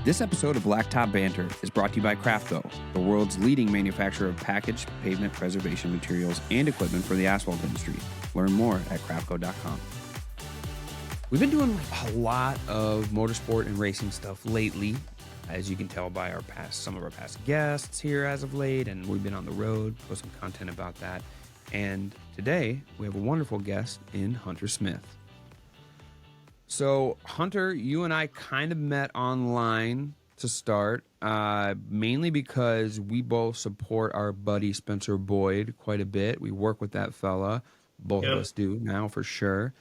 This episode of Blacktop Banter is brought to you by Crafco, the world's leading manufacturer of packaged pavement preservation materials and equipment for the asphalt industry. Learn more at crafco.com. We've been doing a lot of motorsport and racing stuff lately, as you can tell by some of our past guests here as of late, and we've been on the road, post some content about that. And today we have a wonderful guest in Hunter Smith. So, Hunter, you and I kind of met online to start, mainly because we both support our buddy Spencer Boyd quite a bit. We work with that fella. Both of us do now for sure.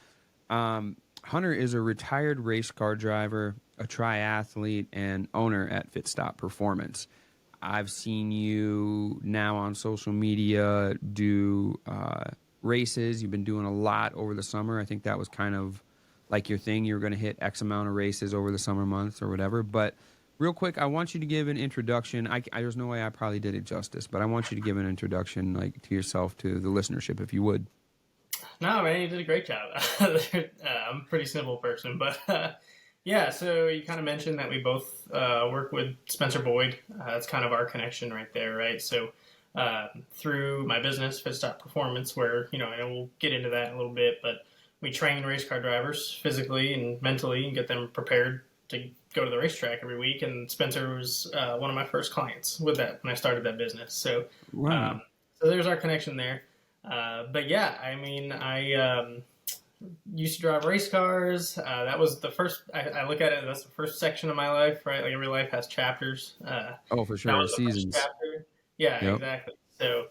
Hunter is a retired race car driver, a triathlete, and owner at FitStop Performance. I've seen you now on social media do races. You've been doing a lot over the summer. I think that was kind of like your thing. You were going to hit X amount of races over the summer months or whatever. But real quick, I want you to give an introduction. There's no way I probably did it justice, but I want you to give an introduction to yourself, to the listenership, if you would. No, man, you did a great job. I'm a pretty simple person, but yeah, so you kind of mentioned that we both work with Spencer Boyd. That's kind of our connection right there, right? So through my business, FitStop Performance, where, I know we'll get into that in a little bit, but we train race car drivers physically and mentally and get them prepared to go to the racetrack every week. And Spencer was one of my first clients with that when I started that business. So, Wow. So there's our connection there. But yeah, I mean, I used to drive race cars. That was the first, I look at it, that's the first section of my life, right? Like every life has chapters. Oh, for sure. That was the first Seasons. chapter. Yeah, Yep. exactly. So,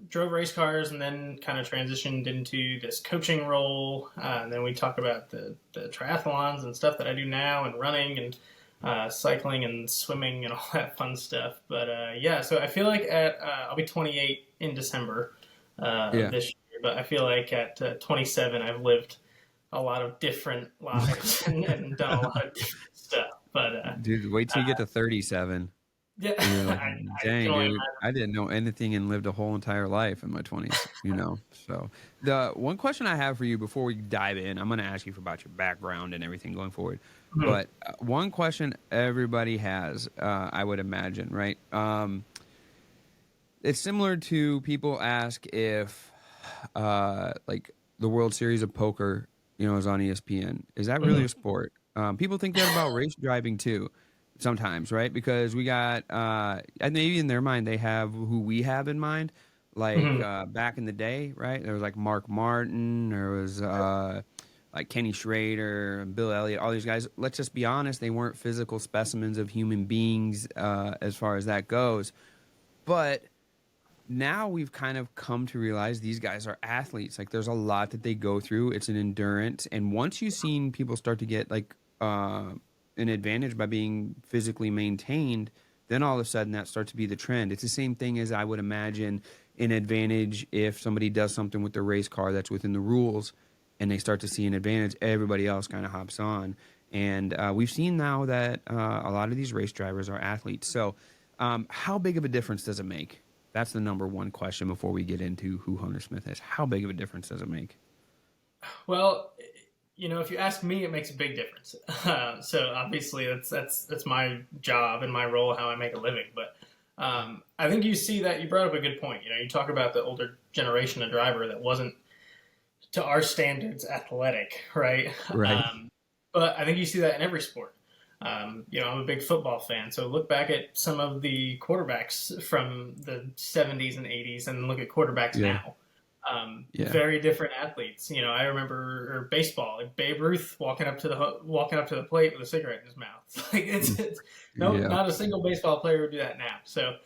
drove race cars and then kind of transitioned into this coaching role. And then we talk about the triathlons and stuff that I do now, and running and cycling and swimming and all that fun stuff. But yeah, so I feel like I'll be 28 in December this year, but I feel like at 27 I've lived a lot of different lives and done a lot of different stuff. But Dude, wait till you get to 37. yeah, You're like, I dang, can only dude, imagine. I didn't know anything and lived a whole entire life in my 20s, So the one question I have for you before we dive in, I'm going to ask you about your background and everything going forward. Mhm. But one question everybody has, I would imagine, right? It's similar to people ask if, like, the World Series of Poker, is on ESPN. Is that really a sport? People think that about race driving too. Sometimes, right? Because we got, and maybe in their mind, they have who we have in mind. Like back in the day, right? There was like Mark Martin, there was like Kenny Schrader, Bill Elliott, all these guys. Let's just be honest, they weren't physical specimens of human beings as far as that goes. But now we've kind of come to realize these guys are athletes. Like there's a lot that they go through. It's an endurance. And once you've seen people start to get like, an advantage by being physically maintained, then all of a sudden that starts to be the trend. It's the same thing as I would imagine an advantage if somebody does something with the race car that's within the rules and they start to see an advantage, everybody else kind of hops on. And we've seen now that a lot of these race drivers are athletes. So how big of a difference does it make? That's the number one question before we get into who Hunter Smith is. How big of a difference does it make? Well, if you ask me, it makes a big difference. So obviously that's my job and my role, how I make a living. But I think you see that you brought up a good point. You talk about the older generation of driver that wasn't, to our standards, athletic, right? Right. But I think you see that in every sport. I'm a big football fan, so look back at some of the quarterbacks from the 70s and 80s and look at quarterbacks now. Very different athletes. I remember baseball, like Babe Ruth walking up to the plate with a cigarette in his mouth. Like it's not a single baseball player would do that now. So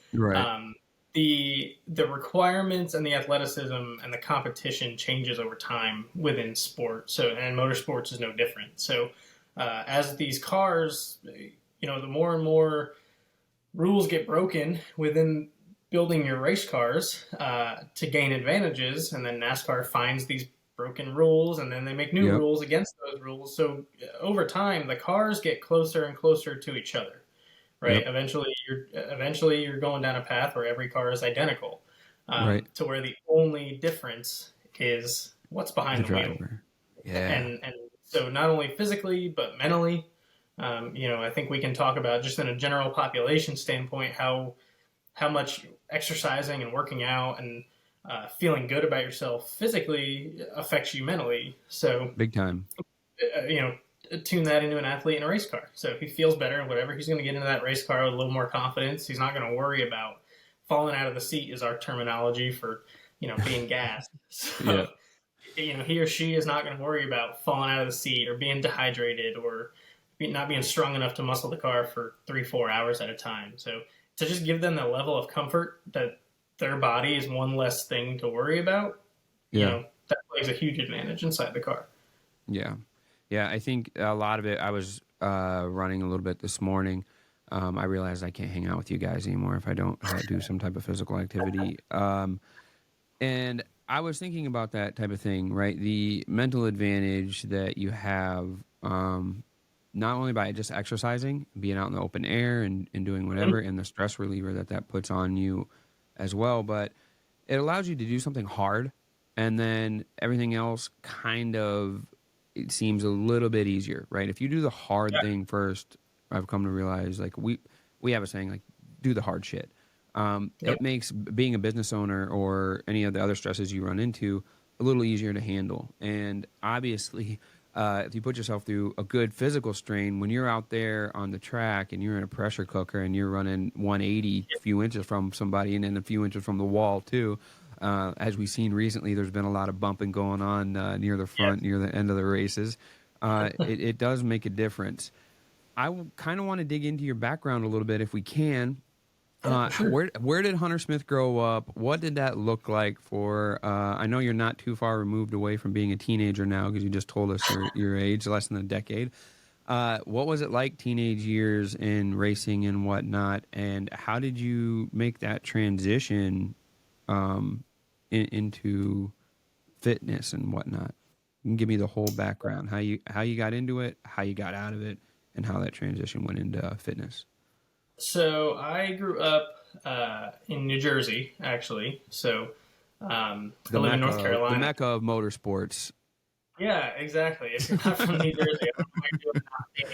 the requirements and the athleticism and the competition changes over time within sport. So, and motorsports is no different. So as these cars, the more and more rules get broken within building your race cars to gain advantages, and then NASCAR finds these broken rules, and then they make new rules against those rules. So over time, the cars get closer and closer to each other, right? Eventually, you're going down a path where every car is identical, to where the only difference is what's behind the wheel. Yeah. And so not only physically but mentally, I think we can talk about just in a general population standpoint how much exercising and working out and feeling good about yourself physically affects you mentally. So, Big time. you know, tune that into an athlete in a race car. So if he feels better and whatever, he's going to get into that race car with a little more confidence. He's not going to worry about falling out of the seat, is our terminology for, being gassed. So, he or she is not going to worry about falling out of the seat or being dehydrated or not being strong enough to muscle the car for 3-4 hours at a time. So to just give them the level of comfort that their body is one less thing to worry about, that plays a huge advantage inside the car. Yeah. Yeah, I think a lot of it, I was running a little bit this morning. I realized I can't hang out with you guys anymore if I don't do some type of physical activity. And I was thinking about that type of thing, right? The mental advantage that you have, not only by just exercising, being out in the open air and doing whatever, and the stress reliever that puts on you as well, but it allows you to do something hard, and then everything else kind of, it seems a little bit easier, right? If you do the hard thing first, I've come to realize, like, we have a saying, like, do the hard shit. It makes being a business owner or any of the other stresses you run into a little easier to handle. And obviously, if you put yourself through a good physical strain, when you're out there on the track and you're in a pressure cooker and you're running 180 a few inches from somebody and then a few inches from the wall too, as we've seen recently, there's been a lot of bumping going on near the front, near the end of the races. It does make a difference. I kind of want to dig into your background a little bit if we can. Sure. Where did Hunter Smith grow up? What did that look like for? I know you're not too far removed away from being a teenager now because you just told us your age, less than a decade. What was it like teenage years in racing and whatnot? And how did you make that transition into fitness and whatnot? You can give me the whole background, how you got into it, how you got out of it, and how that transition went into fitness. So I grew up in New Jersey, actually. So I live in North Carolina. The mecca of motorsports. Yeah, exactly. If you're not from New Jersey, I don't know why you're not being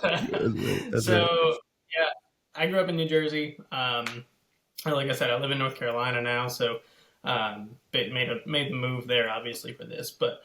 motorsports. That's So right. yeah, I grew up in New Jersey. Like I said, I live in North Carolina now, so made the move there, obviously, for this. But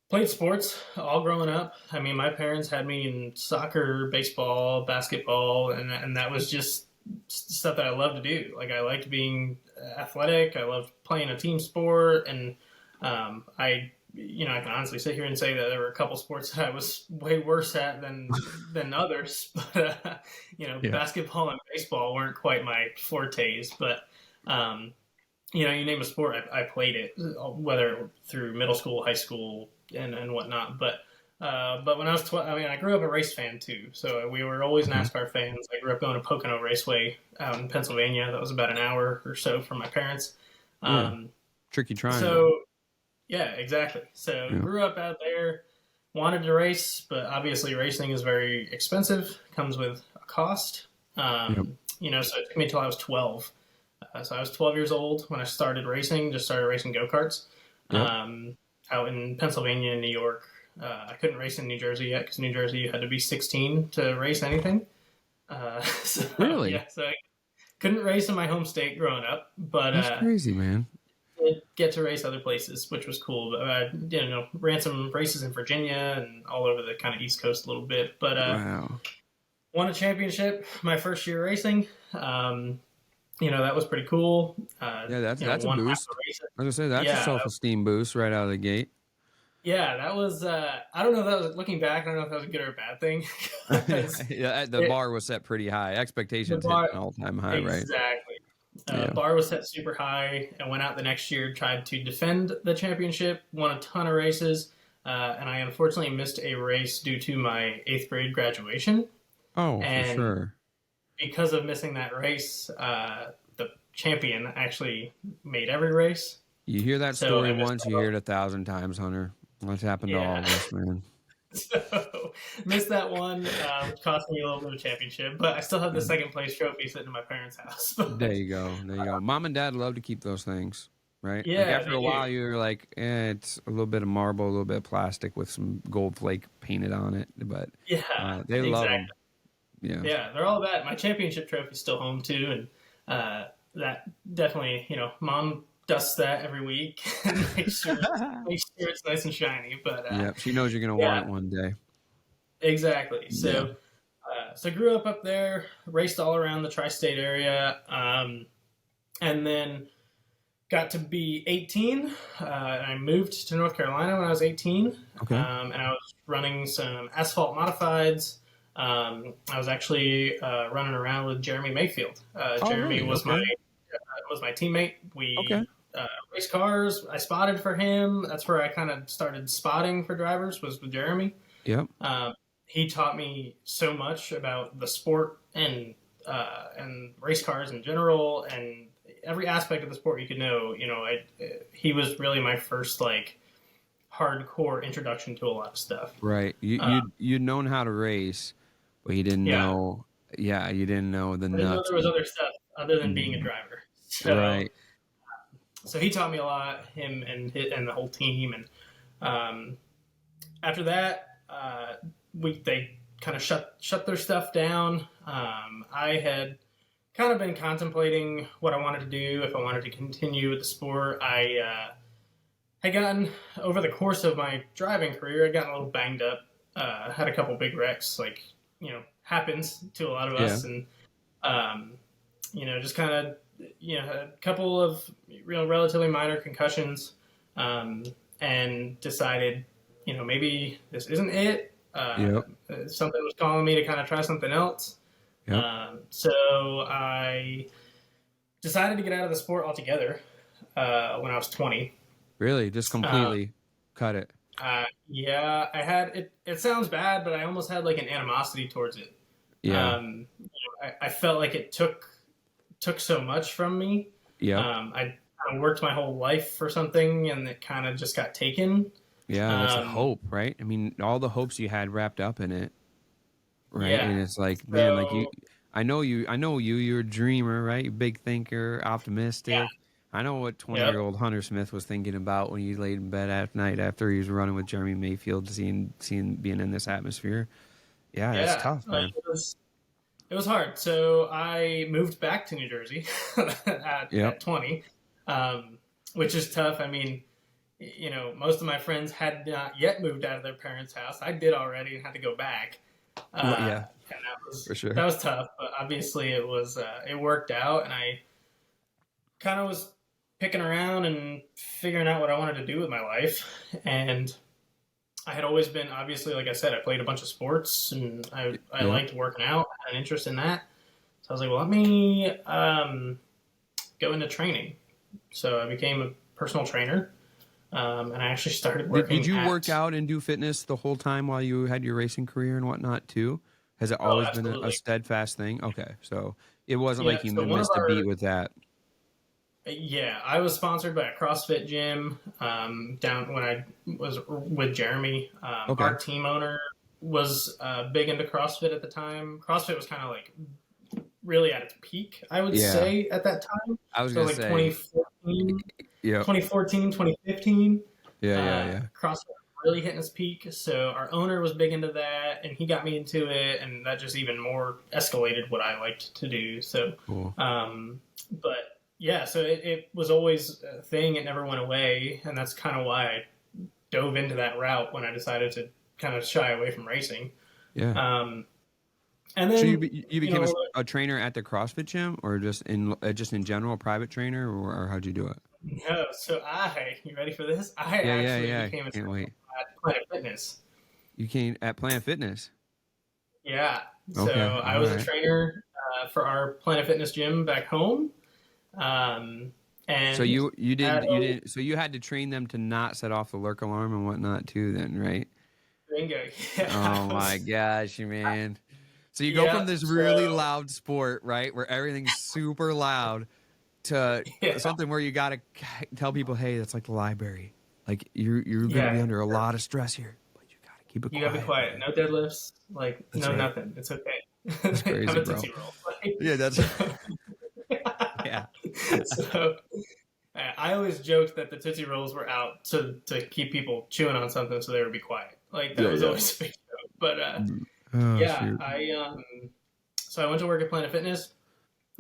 played sports all growing up. I mean, my parents had me in soccer, baseball, basketball, and that was just stuff that I loved to do. Like, I liked being athletic. I loved playing a team sport, and I can honestly sit here and say that there were a couple sports that I was way worse at than others. But basketball and baseball weren't quite my fortes. But you name a sport, I played it, whether through middle school, high school, and whatnot. But when I was 12, I mean, I grew up a race fan too. So we were always NASCAR fans. I grew up going to Pocono Raceway out in Pennsylvania. That was about an hour or so from my parents. Tricky triangle. So yeah, exactly. So grew up out there, wanted to race, but obviously racing is very expensive. Comes with a cost. So it took me until I was 12. So I was 12 years old when I started racing. Just started racing go-karts. Out in Pennsylvania and New York. I couldn't race in New Jersey yet because New Jersey you had to be 16 to race anything. Really? Yeah, so I couldn't race in my home state growing up, but that's crazy, man. did get to race other places, which was cool. But ran some races in Virginia and all over the kind of East Coast a little bit. But wow. Won a championship my first year racing. That was pretty cool. That's a boost. I was gonna say that's a self-esteem boost right out of the gate. Yeah, that was. I don't know if that was, looking back, I don't know if that was a good or a bad thing. The bar was set pretty high. Expectations hit an all-time high, right? Exactly. Bar was set super high, and went out the next year, tried to defend the championship, won a ton of races, and I unfortunately missed a race due to my 8th grade graduation. Oh, for sure. Because of missing that race, the champion actually made every race. You hear that story once, you hear it 1,000 times, Hunter. What's happened to all of us, man? So missed that one, which cost me a little bit of championship, but I still have the second place trophy sitting in my parents' house. There you go. Mom and Dad love to keep those things. right? Like Yeah, after they a do. while, you're like, it's a little bit of marble, a little bit of plastic with some gold flake painted on it. But Yeah, they love them. exactly. Yeah. Yeah, they're all that. My championship trophy's still home too, and that definitely, mom dusts that every week and makes sure it's nice and shiny. But Yep. She knows you're gonna want yeah, it one day. exactly. Yeah. So I grew up there, raced all around the tri-state area, and then got to be 18. And I moved to North Carolina when I was 18, Okay. and I was running some asphalt modifieds. I was actually running around with Jeremy Mayfield. Oh, Jeremy really? was Okay. my teammate. Okay. We raced cars. I spotted for him. That's where I kind of started spotting for drivers. Was with Jeremy. Yep. He taught me so much about the sport and race cars in general and every aspect of the sport you could know. He was really my first like hardcore introduction to a lot of stuff. Right. You'd known how to race, but you didn't Yeah, know. Yeah, you didn't know the I didn't know nuts. there was other stuff other than being a Mhm. driver. So Right. so he taught me a lot. Him and the whole team. And after that, they kind of shut their stuff down. I had kind of been contemplating what I wanted to do if I wanted to continue with the sport. I had gotten over the course of my driving career, I'd gotten a little banged up. Had a couple big wrecks, like happens to a lot of Yeah. us, and just kind of a couple of relatively minor concussions, and decided maybe this isn't it. Yep. Something was calling me to kind of try something else. Yep. So I decided to get out of the sport altogether when I was 20. Really, just Uh, completely cut it. yeah, I had it. It sounds bad, but I almost had like an animosity towards it. Yeah. I felt like it took so much from me. Yep. I kind of worked my whole life for something, and it kind of just got taken. Yeah, that's a Um, hope, right? I mean, all the hopes you had wrapped up in it, right? yeah. And it's like, man, like So I know you're a dreamer, right? You're a big thinker, yeah. optimistic. I know what Yep. 20-year-old Hunter Smith was thinking about when he laid in bed at night after he was running with Jeremy Mayfield, seeing being in this atmosphere. Yeah, it's Yeah. tough, Like man. it was hard. So I moved back to New Jersey Yep. at 20, which is tough. I mean, most of my friends had not yet moved out of their parents' house. I did already and had to go back. Yeah, And for sure. that was tough, but obviously it worked out, and I kind of was picking around and figuring out what I wanted to do with my life. And I had always been, obviously, like I said, I played a bunch of sports, and I Yep. liked working out, had an interest in that. So I was like, well, let me go into training. So I became a personal trainer, and I actually started Did working you work at. out and do fitness the whole time while you had your racing career and whatnot too? Has it Oh, always been a absolutely. steadfast thing? Okay, so it wasn't Yeah. like you So one of missed a beat our with that. Yeah, I was sponsored by a CrossFit gym down when I was with Jeremy. Okay. Our team owner was big into CrossFit at the time. CrossFit was kind of like really at its peak, I would Yeah, say, at that time. I was So gonna like say. 2014, Yep. 2014, 2015, Yeah. CrossFit really hitting its peak. So our owner was big into that, and he got me into it, and that just even more escalated what I liked to do. So, Cool. but yeah, so it was always a thing. It never went away, and that's kind of why I dove into that route when I decided to kind of shy away from racing. Yeah. Um, and So then, you became a trainer at the CrossFit gym, or just in general, a private trainer, or how'd you do it? no, so you ready for this? I actually Yeah. became a Can't trainer wait. at Planet Fitness. You came at Planet Fitness. Yeah, so Okay. I All was a right. trainer for our Planet Fitness gym back home. So And you didn't so you had to train them to not set off the lurk alarm and whatnot too then, right? bingo, yeah, Oh my gosh, man. So you go yeah, from this really so loud sport, right, where everything's super loud to yeah, something where you got to tell people, "Hey, that's like the library. Like you're going to be yeah. under a lot of stress here, but you got to keep it You gotta be quiet, quiet. man." No deadlifts. Like That's no right. nothing. It's okay. That's Have crazy, a bro. tootsie roll. Like, Yeah, that's so, yeah. so I always joked that the Tootsie Rolls were out to keep people chewing on something so they would be quiet. Like that Yeah, was yeah. always a big joke. But Oh yeah, shoot. so I went to work at Planet Fitness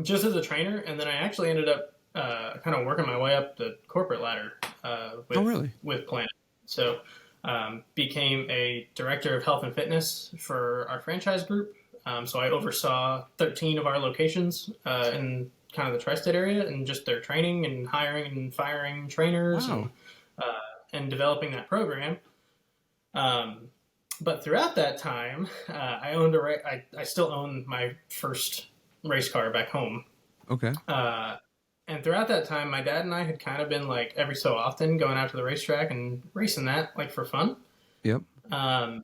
just as a trainer, and then I actually ended up kind of working my way up the corporate ladder Oh really? with Planet. So became a director of health and fitness for our franchise group. So I oversaw 13 of our locations in kind of the tri-state area, and just their training and hiring and firing trainers Wow. and developing that program. But throughout that time, I still own my first race car back home. Okay. And throughout that time, my dad and I had kind of been like every so often going out to the racetrack and racing that like for fun. Yep. And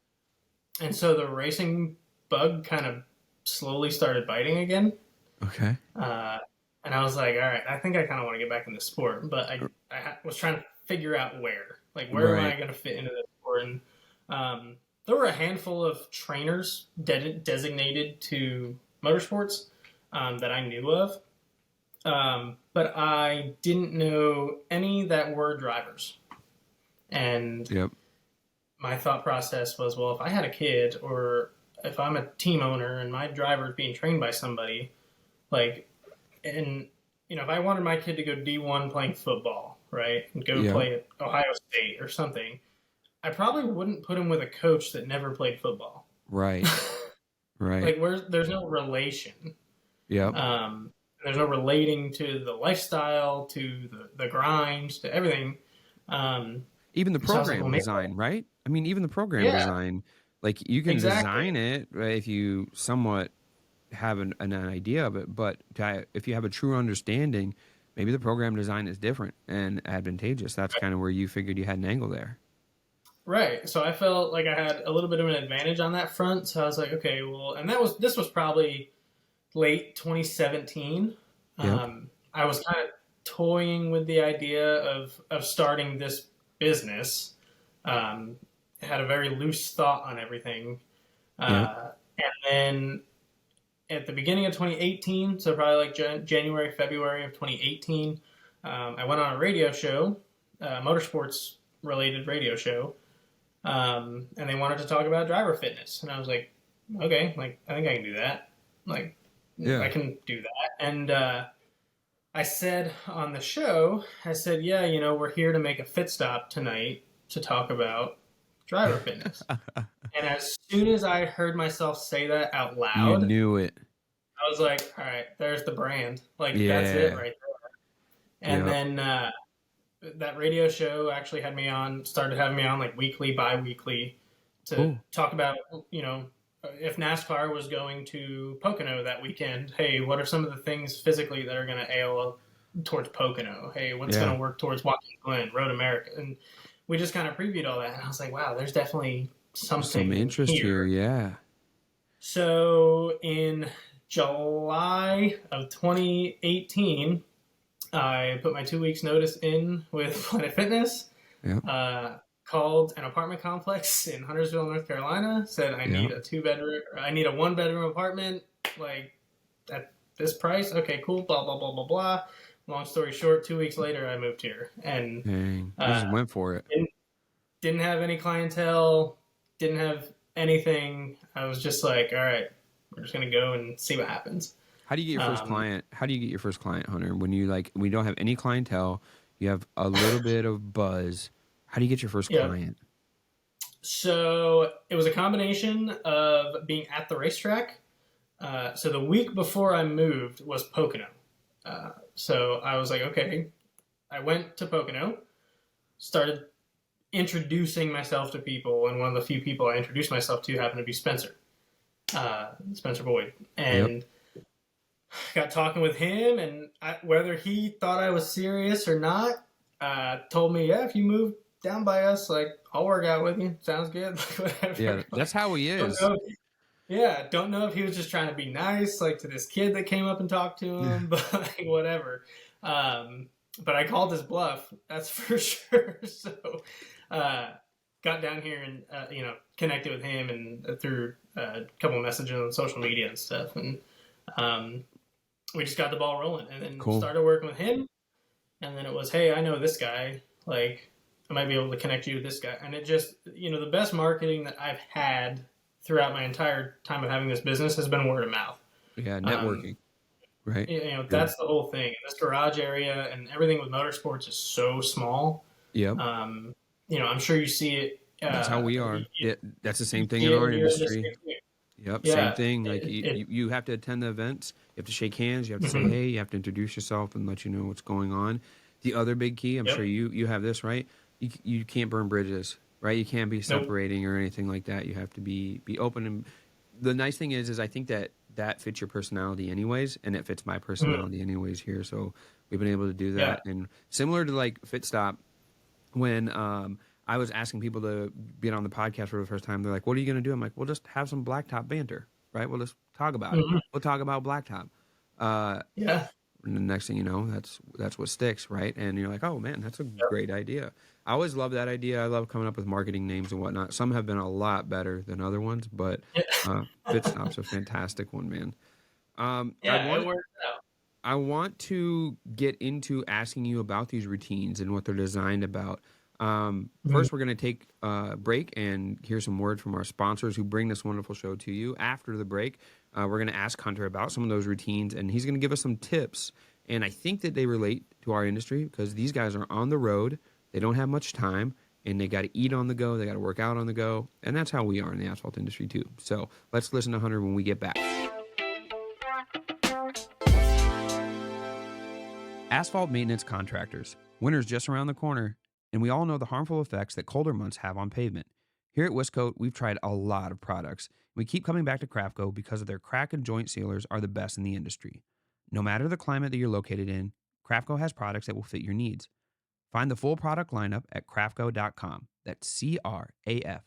so the racing bug kind of slowly started biting again. Okay. And I was like, all right, I think I kind of want to get back in the sport, but I was trying to figure out where am I going to fit into this sport? And there were a handful of trainers designated to motorsports that I knew of, but I didn't know any that were drivers. And Yep. my thought process was, well, if I had a kid, or if I'm a team owner and my driver is being trained by somebody, like, and if I wanted my kid to go D1 playing football, right, and go play at Ohio State or something, I probably wouldn't put him with a coach that never played football. Right. Right. Like, there's no relation. Yep. There's no relating to the lifestyle, to the grind, to everything. Even the So I was like, program well, maybe- design, right? I mean, even the program Yeah. design, like you can Exactly. design it right, if you somewhat have an idea of it, but if you have a true understanding, maybe the program design is different and advantageous. That's kind of where you figured you had an angle there. Right. So I felt like I had a little bit of an advantage on that front. So I was like, okay, well, and this was probably late 2017. Yep. I was kind of toying with the idea of starting this business. Had a very loose thought on everything. Yep. And then at the beginning of 2018, so probably like January, February of 2018, I went on a radio show, motorsports related radio show. And they wanted to talk about driver fitness. And I was like, okay, like, I think I can do that. Like, Yeah. I can do that. And I said on the show, yeah, we're here to make a FitStop tonight to talk about driver fitness. And as soon as I heard myself say that out You loud, knew it. I was like, all right, there's the brand. Like, that's Yeah. it right there. And Yep. then that radio show actually started having me on like weekly, bi-weekly to Cool. talk about, if NASCAR was going to Pocono that weekend, hey, what are some of the things physically that are going to ail towards Pocono? Hey, what's Yeah. going to work towards Watkins Glen, Road America? And we just kind of previewed all that. And I was like, wow, there's definitely something Some interest here. Yeah. So in July of 2018, I put my 2 weeks notice in with Planet Fitness. Yeah. Called an apartment complex in Huntersville, North Carolina. Said I need a 1-bedroom apartment, like at this price. Okay, cool. Blah blah blah blah blah. Long story short, 2 weeks later, I moved here and Dang. You just went for it. didn't have any clientele, didn't have anything. I was just like, all right, we're just gonna go and see what happens. How do you get your first client? How do you get your first client, Hunter? When you we don't have any clientele, you have a little bit of buzz. How do you get your first client? So it was a combination of being at the racetrack. So the week before I moved was Pocono. So I was like, okay. I went to Pocono, started introducing myself to people, and one of the few people I introduced myself to happened to be Spencer Boyd. And got talking with him, and whether he thought I was serious or not, told me, yeah, if you move down by us, like, I'll work out with you. Sounds good. Whatever. Yeah, that's how he is. Don't know if he was just trying to be nice, like, to this kid that came up and talked to him, but like, whatever. But I called his bluff, that's for sure. So, got down here and connected with him and through a couple of messages on social media and stuff, and we just got the ball rolling, and then started working with him. and then it was, hey, I know this guy. Like, I might be able to connect you with this guy. And it just, the best marketing that I've had throughout my entire time of having this business has been word of mouth. Yeah, Um, networking, right? Good. that's the whole thing. This garage area and everything with motorsports is so small. Yep. Um, I'm sure you see it. That's how we are. Yeah, that's the You same thing see in it our in your industry. industry too. Yep, same Yeah. thing. Like you have to attend the events. You have to shake hands. You have to say Mhm. hey. You have to introduce yourself and let you know what's going on. The other big key, I'm sure Yep. you have this right. You can't burn bridges, right? You can't be Nope. separating or anything like that. You have to be open. And the nice thing is I think that fits your personality anyways, and it fits my Mhm. personality anyways here. So we've been able to do Yeah. that, and similar to like FitStop, when I was asking people to be on the podcast for the first time, they're like, "What are you going to do?" I'm like, "We'll just have some blacktop banter, right? We'll just talk about it. Mhm. We'll talk about blacktop." Uh, Yeah. and the next thing you know, that's what sticks, right? And you're like, "Oh man, that's a Yep. great idea." I always love that idea. I love coming up with marketing names and whatnot. Some have been a lot better than other ones, but Yeah. FitStop's a fantastic one, man. I Yeah. It want worked out. I want to get into asking you about these routines and what they're designed about. Mhm. First, we're going to take a break and hear some word from our sponsors who bring this wonderful show to you. After the break, we're going to ask Hunter about some of those routines, and he's going to give us some tips. And I think that they relate to our industry because these guys are on the road, they don't have much time, and they got to eat on the go, they got to work out on the go, and that's how we are in the asphalt industry too. So let's listen to Hunter when we get back. Asphalt maintenance contractors. Winter's just around the corner, and we all know the harmful effects that colder months have on pavement. Here at Wiscoat, we've tried a lot of products. We keep coming back to Craftco because of their crack and joint sealers are the best in the industry. No matter the climate that you're located in, Craftco has products that will fit your needs. Find the full product lineup at craftco.com. That's CRAFCO.com.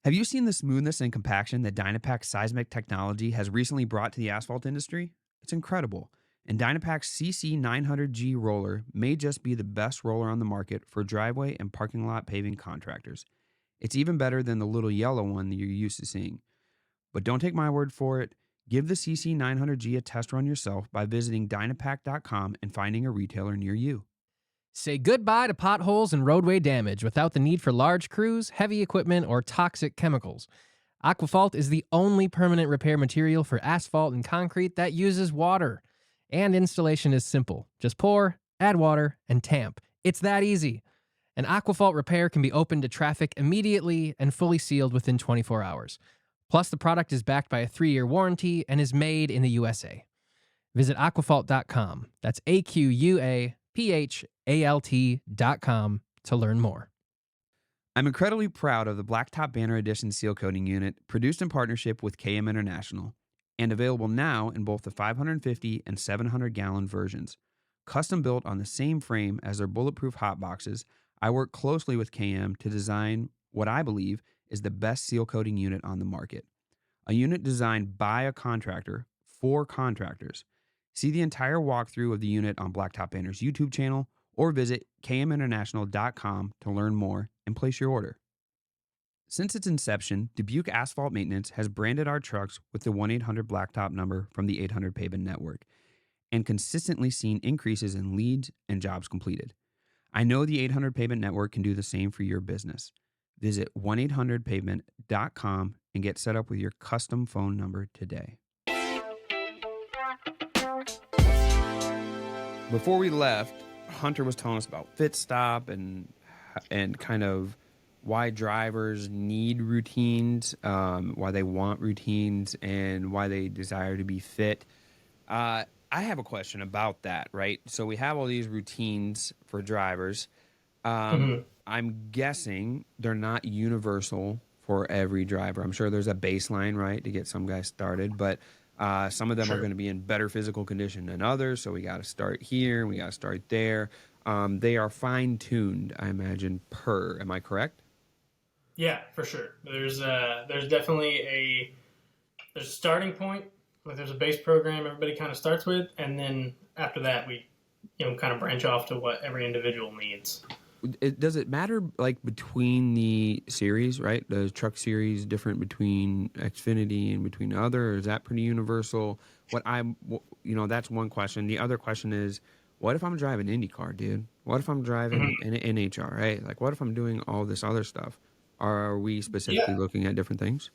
Have you seen the smoothness and compaction that Dynapack's seismic technology has recently brought to the asphalt industry? It's incredible. And Dynapack's CC900G roller may just be the best roller on the market for driveway and parking lot paving contractors. It's even better than the little yellow one that you're used to seeing. But don't take my word for it. Give the CC900G a test run yourself by visiting Dynapack.com and finding a retailer near you. Say goodbye to potholes and roadway damage without the need for large crews, heavy equipment, or toxic chemicals. Aquafalt is the only permanent repair material for asphalt and concrete that uses water. And installation is simple. Just pour, add water, and tamp. It's that easy. An Aquafalt repair can be opened to traffic immediately and fully sealed within 24 hours. Plus, the product is backed by a 3-year warranty and is made in the USA. Visit aquafalt.com. That's AQUAPHALT.com to learn more. I'm incredibly proud of the Blacktop Banter Edition seal coating unit, produced in partnership with KM International, and available now in both the 550 and 700 gallon versions. Custom built on the same frame as their bulletproof hot boxes, I work closely with KM to design what I believe is the best seal coating unit on the market. A unit designed by a contractor for contractors. See the entire walkthrough of the unit on Blacktop Banter's YouTube channel or visit kminternational.com to learn more and place your order. Since its inception, Dubuque Asphalt Maintenance has branded our trucks with the 1-800-BLACKTOP number from the 800 Pavement Network and consistently seen increases in leads and jobs completed. I know the 800 Pavement Network can do the same for your business. Visit 1-800-PAVEMENT.com and get set up with your custom phone number today. Before we left, Hunter was telling us about FitStop and kind of why drivers need routines, why they want routines, and why they desire to be fit. I have a question about that, right? So we have all these routines for drivers. Mhm. I'm guessing they're not universal for every driver. I'm sure there's a baseline, right, to get some guys started, but some of them are Sure. going to be in better physical condition than others. So we got to start here, we got to start there. They are fine tuned, I imagine, per. Am I correct? Yeah, for sure. There's definitely there's a starting point. Like there's a base program everybody kind of starts with, and then after that we kind of branch off to what every individual needs. Does it matter like between the series, right? The truck series different between Xfinity and between other, or is that pretty universal? That's one question. The other question is, what if I'm driving IndyCar, dude? What if I'm Mhm. driving an NHRA? Like, what if I'm doing all this other stuff? Are we specifically Yeah, looking at different things?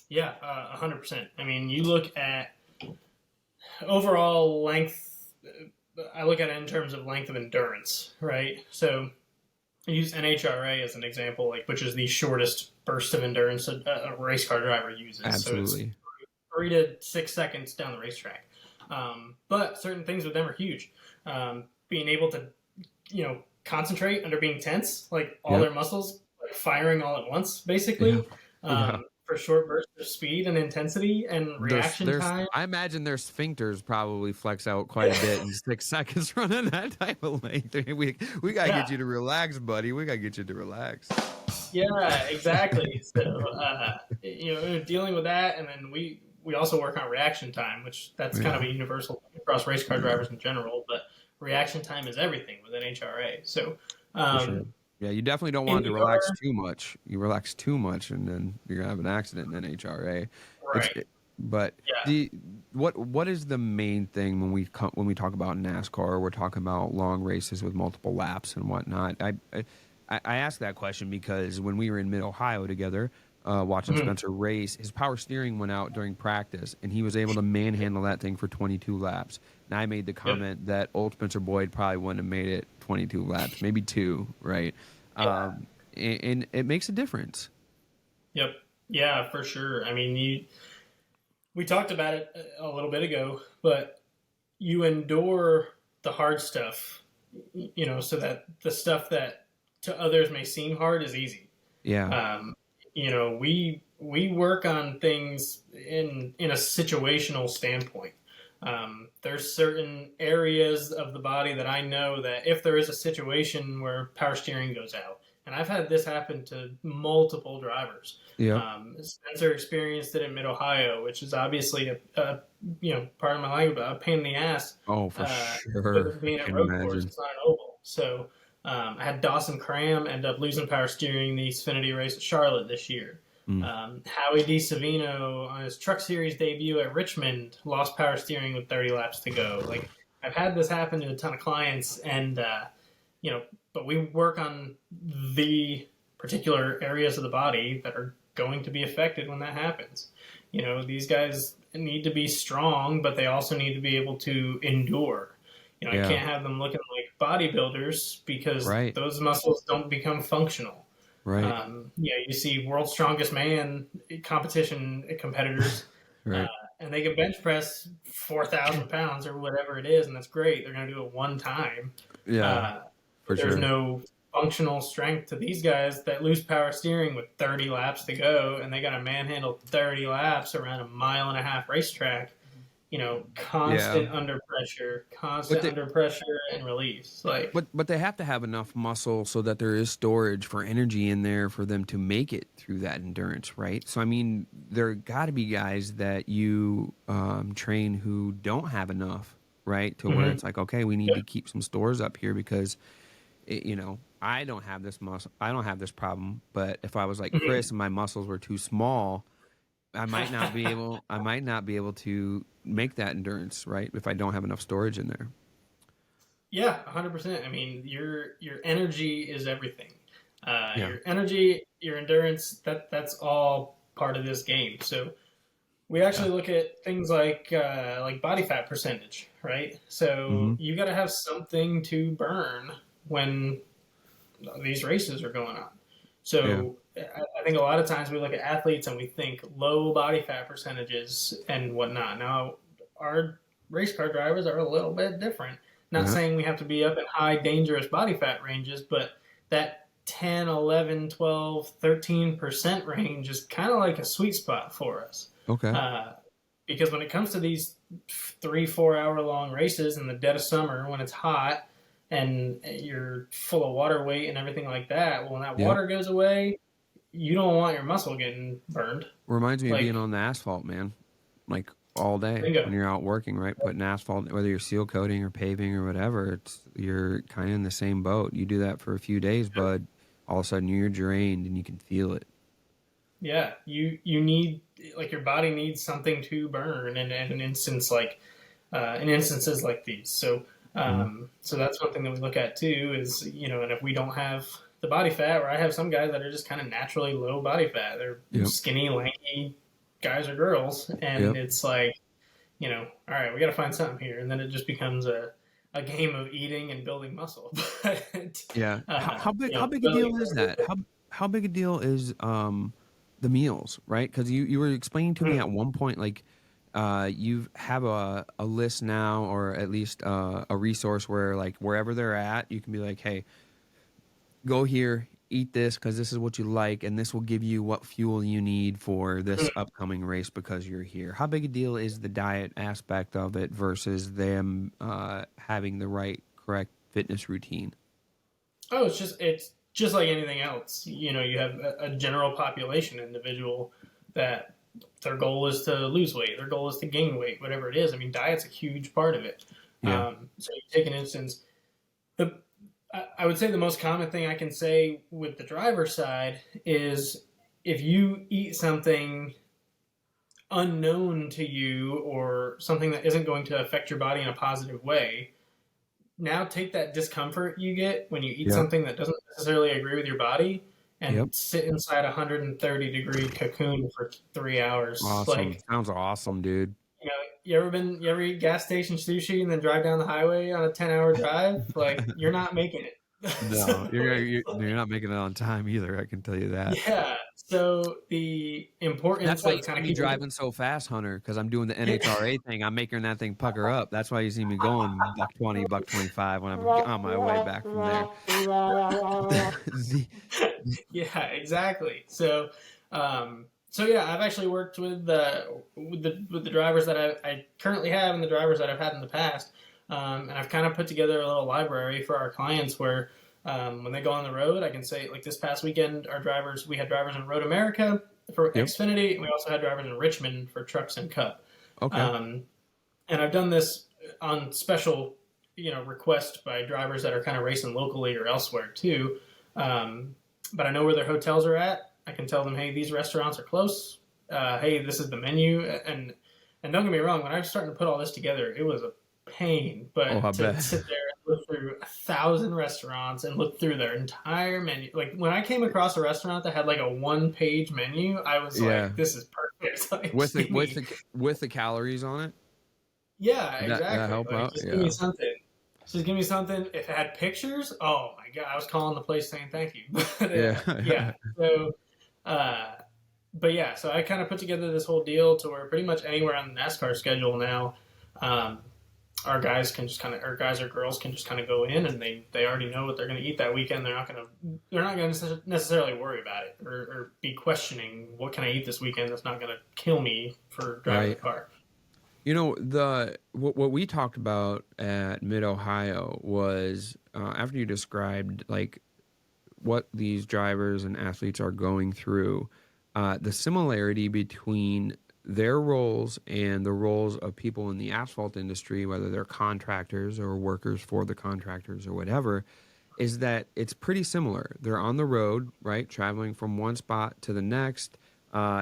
yeah, 100%. I mean, you look at overall length. I look at it in terms of length of endurance, right? So I use NHRA as an example, like which is the shortest burst of endurance a race car driver uses. So it's Absolutely. 3 to 6 seconds down the racetrack. But certain things with them are huge. Being able to, concentrate under being tense, like all Yep. their muscles like firing all at once, Yeah. basically, Yeah. for short bursts of speed and intensity and reaction time. I imagine their sphincters probably flex out quite a bit in 6 seconds running that type of length. We gotta Yeah, get you to relax, buddy. We gotta get you to relax. yeah, exactly. So, dealing with that, and then we also work on reaction time, which that's kind Yeah, of a universal across race car drivers in general. But reaction time is everything with an HRA. So, for sure. um, Yeah, you definitely don't want to relax IndyCar, too much. You relax too much, and then you're gonna have an accident in NHRA. It's, right? it, but Yeah. the what is the main thing when when we talk about NASCAR? We're talking about long races with multiple laps and whatnot. I asked that question because when we were in Mid Ohio together, watching Mhm. Spencer race, his power steering went out during practice, and he was able to manhandle that thing for 22 laps. And I made the Yep. comment that old Spencer Boyd probably wouldn't have made it 22 laps, maybe two, right? Yeah. And it makes a difference. Yep. Yeah, for sure. I mean, we talked about it a little bit ago, but you endure the hard stuff, so that the stuff that to others may seem hard is easy. Yeah, Um, we work on things in a situational standpoint. There's certain areas of the body that I know that if there is a situation where power steering goes out, and I've had this happen to multiple drivers. yep. Spencer experienced it in Mid Ohio, which is obviously a part of my language, but a pain in the ass. Oh, for With sure. it being a Can road course, imagine. it's not an oval. So I had Dawson Cram end up losing power steering the Xfinity race at Charlotte this year. Mm. Howie DiSavino on his Truck Series debut at Richmond lost power steering with 30 laps to go. Like I've had this happen to a ton of clients, and but we work on the particular areas of the body that are going to be affected when that happens. These guys need to be strong, but they also need to be able to endure. I Yeah, can't have them looking like bodybuilders because right, those muscles don't become functional. right, You see world's strongest man competition competitors, uh, right. and they can bench press 4,000 pounds or whatever it is, and that's great. They're going to do it one time. Yeah, Uh, for but there's sure. no functional strength to these guys that lose power steering with 30 laps to go, and they got to manhandle 30 laps around a mile and a half racetrack. Yeah, but constant they under pressure and release. Like, but they have to have enough muscle so that there is storage for energy in there for them to make it through that endurance, right? So I mean, there got to be guys that you train who don't have enough, right? To where mm-hmm. it's like, okay, we need Yep. to keep some stores up here because I don't have this I don't have this problem. But if I was like Chris and my muscles were too small, I might not be able to make that endurance, right? If I don't have enough storage in there. Yeah, 100%. I mean, your energy is everything. Yeah. Your energy, your endurance, that's all part of this game. So we Yeah. actually look at things like body fat percentage, right? So Hmm. you got to have something to burn when these races are going on. Yeah. So I think a lot of times we look at athletes and we think low body fat percentages and whatnot. Now, our race car drivers are a little bit different. Not Yeah. saying we have to be up in high dangerous body fat ranges, but that 10, 11, 12, 13% range is kind of like a sweet spot for us. Okay. Uh, because when it comes to these 3, 4 hour long races in the dead of summer when it's hot and you're full of water weight and everything like that, well, when that Yep. water goes away, you don't want your muscle getting burned. Reminds me of being Like, on the asphalt, man. Like all day bingo. when you're out working, right? Putting asphalt, whether you're seal coating or paving or whatever, you're kind of in the same boat. You do that for a few days, bud. All of a sudden you're drained and you can feel it. Yeah, you need like your body needs something to burn, and in instances like these. So So that's one thing that we look at too is, and if we don't have the body fat, or I have some guys that are just kind of naturally low body fat. They're skinny, lanky guys or girls. And it's like, all right, we got to find something here. And then it just becomes a game of eating and building muscle. But, how big a deal is that? How big a deal is the meals, right? Because you were explaining to me at one point, like, you have a list now, or at least a resource where, like, wherever they're at, you can be like, hey, go here, eat this because this is what you like, and this will give you what fuel you need for this upcoming race because you're here. How big a deal is the diet aspect of it versus them having the correct fitness routine? Oh, it's just like anything else. You have a general population individual that their goal is to lose weight, their goal is to gain weight, whatever it is. I mean, diet's a huge part of it. So you take an instance, I would say the most common thing I can say with the driver's side is if you eat something unknown to you or something that isn't going to affect your body in a positive way, now take that discomfort you get when you eat something that doesn't necessarily agree with your body and sit inside a 130-degree cocoon for 3 hours. Awesome. Sounds awesome, dude. You ever eat gas station sushi and then drive down the highway on a 10-hour drive? Like, you're not making it. No, you're not making it on time either. I can tell you that. Yeah. So the importance that's why of you kind see of me driving so fast, Hunter, because I'm doing the NHRA thing. I'm making that thing pucker up. That's why you see me going $120, $125 when I'm on my way back from there. Yeah, exactly. So, I've actually worked with the drivers that I currently have and the drivers that I've had in the past, and I've kind of put together a little library for our clients where when they go on the road, I can say, like this past weekend, we had drivers in Road America for Xfinity, and we also had drivers in Richmond for Trucks and Cup. Okay. And I've done this on special, request by drivers that are kind of racing locally or elsewhere too. But I know where their hotels are at. I can tell them, hey, these restaurants are close. Hey, this is the menu. And don't get me wrong, when I was starting to put all this together, it was a pain. But to sit there and look through 1,000 restaurants and look through their entire menu. Like, when I came across a restaurant that had like a 1-page menu, I was like, this is perfect. Like, with the calories on it? Yeah, exactly. That help out? Just give me something. Just give me something. If it had pictures, oh my God, I was calling the place saying thank you. But, yeah. So, so I kind of put together this whole deal to where pretty much anywhere on the NASCAR schedule now, our guys or girls can just kind of go in and they already know what they're going to eat that weekend. They're not going to necessarily worry about it or be questioning what can I eat this weekend that's not going to kill me for driving the car. What we talked about at Mid-Ohio was after you described like what these drivers and athletes are going through, the similarity between their roles and the roles of people in the asphalt industry, whether they're contractors or workers for the contractors or whatever, is that it's pretty similar. They're on the road, right, traveling from one spot to the next.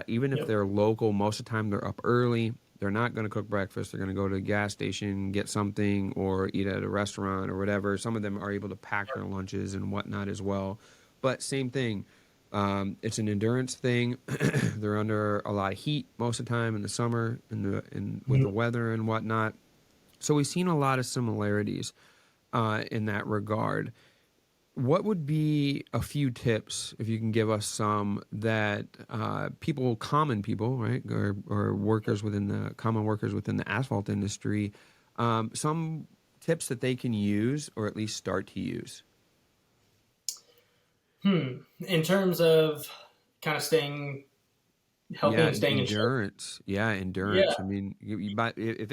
Even if they're local, most of the time they're up early. They're not going to cook breakfast. They're going to go to a gas station, get something, or eat at a restaurant or whatever. Some of them are able to pack their lunches and whatnot as well. But same thing. It's an endurance thing. They're under a lot of heat most of the time in the summer with the weather and whatnot. So we've seen a lot of similarities in that regard. What would be a few tips, if you can give us some, that common people, right, or workers within the asphalt industry, some tips that they can use or at least start to use? In terms of kind of staying healthy and staying endurance. Endurance. I mean, if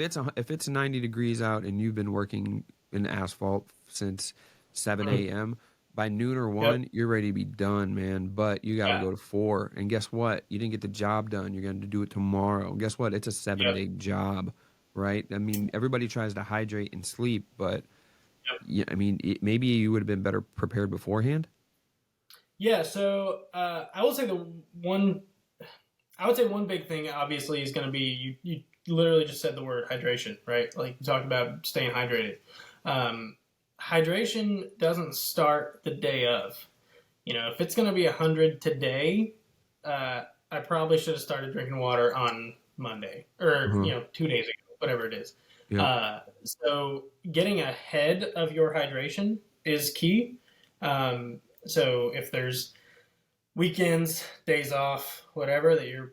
it's 90 degrees out and you've been working in asphalt since 7 a.m., by noon or 1, you're ready to be done, man. But you got to go to 4. And guess what? You didn't get the job done. You're going to do it tomorrow. Guess what? It's a 7-day job, right? I mean, everybody tries to hydrate and sleep, but I mean, maybe you would have been better prepared beforehand. Yeah. So I will say one big thing obviously is going to be you literally just said the word hydration, right? Like you talked about staying hydrated. Hydration doesn't start the day of. If it's going to be 100 today, I probably should have started drinking water on Monday or, 2 days ago, whatever it is. Yeah. So getting ahead of your hydration is key. So if there's weekends, days off, whatever that you're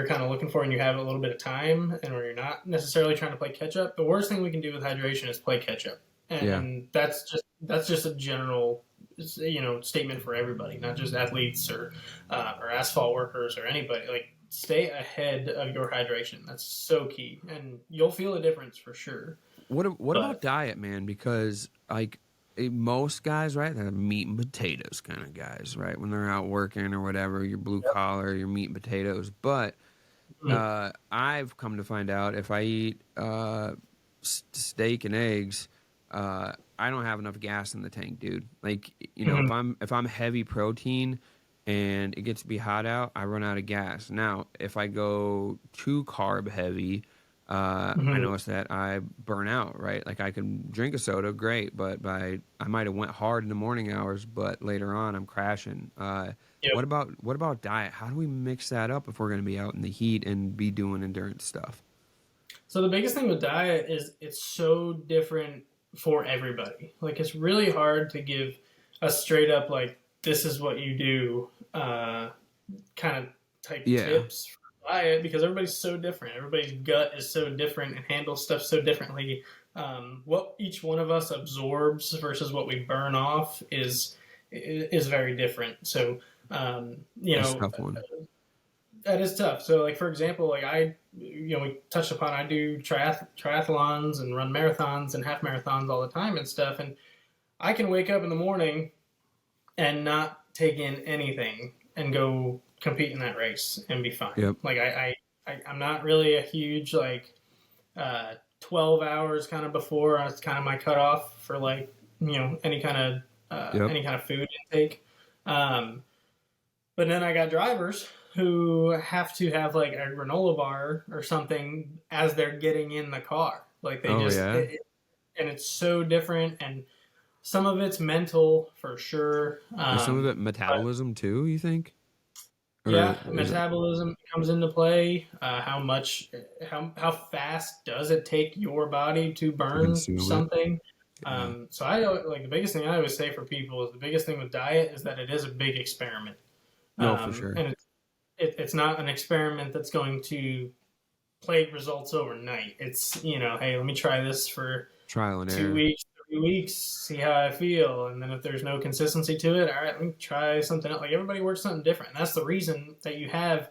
kind of looking for and you have a little bit of time and where you're not necessarily trying to play catch up, the worst thing we can do with hydration is play catch up. And that's just a general statement for everybody, not just athletes or asphalt workers or anybody. Like, stay ahead of your hydration. That's so key, and you'll feel a difference for sure. What about diet, man? Because like most guys, right, they're meat and potatoes kind of guys, right? When they're out working or whatever, you're blue collar, you're meat and potatoes. But I've come to find out if I eat steak and eggs, I don't have enough gas in the tank, dude. Like, if I'm heavy protein and it gets to be hot out, I run out of gas. Now, if I go too carb heavy, I notice that I burn out, right? Like, I can drink a soda, great, but I might have went hard in the morning hours, but later on I'm crashing. What about diet? How do we mix that up if we're going to be out in the heat and be doing endurance stuff? So the biggest thing with diet is it's so different for everybody. Like, it's really hard to give a straight up, like, this is what you do kind of type tips for diet, because everybody's so different. Everybody's gut is so different and handles stuff so differently. What each one of us absorbs versus what we burn off is very different. So, That's a tough one. That is tough. So, like, for example, like we touched upon, I do triathlons and run marathons and half marathons all the time and stuff. And I can wake up in the morning and not take in anything and go compete in that race and be fine. Yep. Like, I'm not really a huge, 12 hours kind of before. That's kind of my cutoff for, like, any kind of food intake. But then I got drivers who have to have, like, a granola bar or something as they're getting in the car. Like, they and it's so different. And some of it's mental for sure. Some of it metabolism too, you think? Metabolism comes into play. How fast does it take your body to burn something? So the biggest thing I always say for people is the biggest thing with diet is that it is a big experiment. No, for sure. And it's not an experiment that's going to plague results overnight. It's, hey, let me try this for trial and 2 weeks, 3 weeks, see how I feel. And then if there's no consistency to it, all right, let me try something else. Like, everybody works something different. And that's the reason that you have,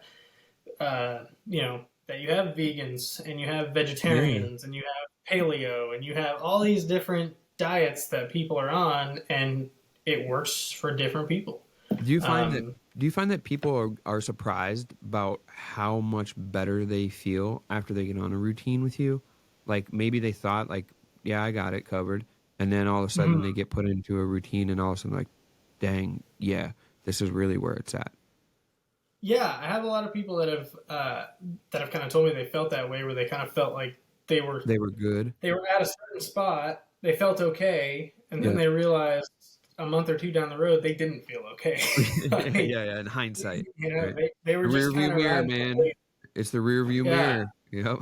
that you have vegans and you have vegetarians and you have paleo and you have all these different diets that people are on, and it works for different people. Do you find that people are surprised about how much better they feel after they get on a routine with you? Like, maybe they thought, like, yeah, I got it covered. And then all of a sudden they get put into a routine and all of a sudden, like, dang, yeah, this is really where it's at. Yeah, I have a lot of people that have kind of told me they felt that way, where they kind of felt like they were good. They were at a certain spot, they felt okay, and then they realized a month or two down the road they didn't feel okay. In hindsight. Right? They were just rear view mirror, man. It's the rear view mirror. Yep.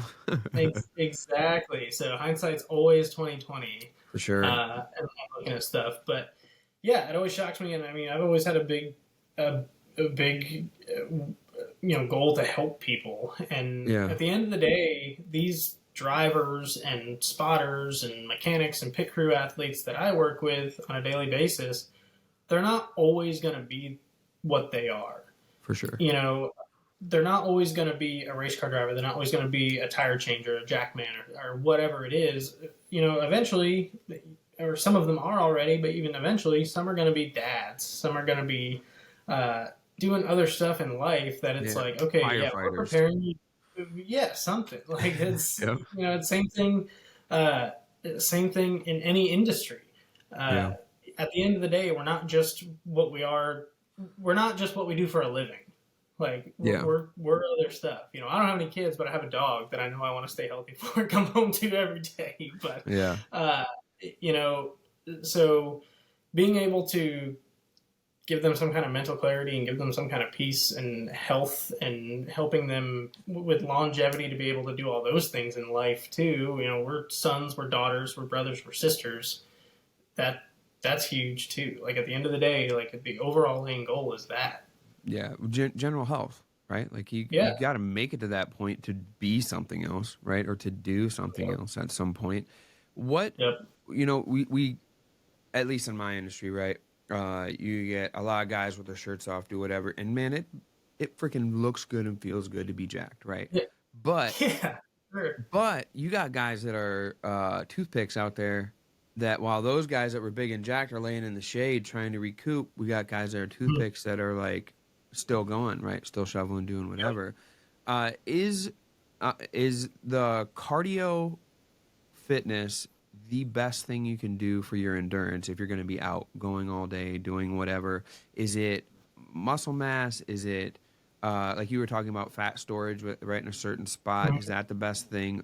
Exactly. So hindsight's always 20/20. For sure. And looking at stuff, but yeah, it always shocks me. And I mean, I've always had a big goal to help people. And at the end of the day, these drivers and spotters and mechanics and pit crew athletes that I work with on a daily basis, they're not always going to be what they are. For sure. They're not always going to be a race car driver. They're not always going to be a tire changer, a jackman, or whatever it is. Eventually, or some of them are already, but even eventually, some are going to be dads. Some are going to be doing other stuff in life that it's like, okay, we're preparing you. Yeah, something like it's it's same thing in any industry. At the end of the day, we're not just what we are. We're not just what we do for a living. Like Yeah. we're other stuff. You know, I don't have any kids, but I have a dog that I know I want to stay healthy for and come home to every day. But Yeah. uh, you know, so being able to give them some kind of mental clarity and give them some kind of peace and health and helping them with longevity to be able to do all those things in life too. You know, we're sons, we're daughters, we're brothers, we're sisters. That's huge too. Like at the end of the day, like the overall main goal is that. Yeah. General health, right? Like you Yeah. got to make it to that point to be something else, right? Or to do something Yep. else at some point. What, Yep. we at least in my industry, right? You get a lot of guys with their shirts off, do whatever, and man, it freaking looks good and feels good to be jacked, right? Yeah. But Yeah. Sure. but you got guys that are toothpicks out there that while those guys that were big and jacked are laying in the shade trying to recoup, we got guys that are Mhm. toothpicks that are like still going, right? Still shoveling, doing whatever. Uh, is is the cardio fitness the best thing you can do for your endurance if you're going to be out going all day doing whatever? Is it muscle mass? Is it like you were talking about fat storage right in a certain spot? Is that the best thing?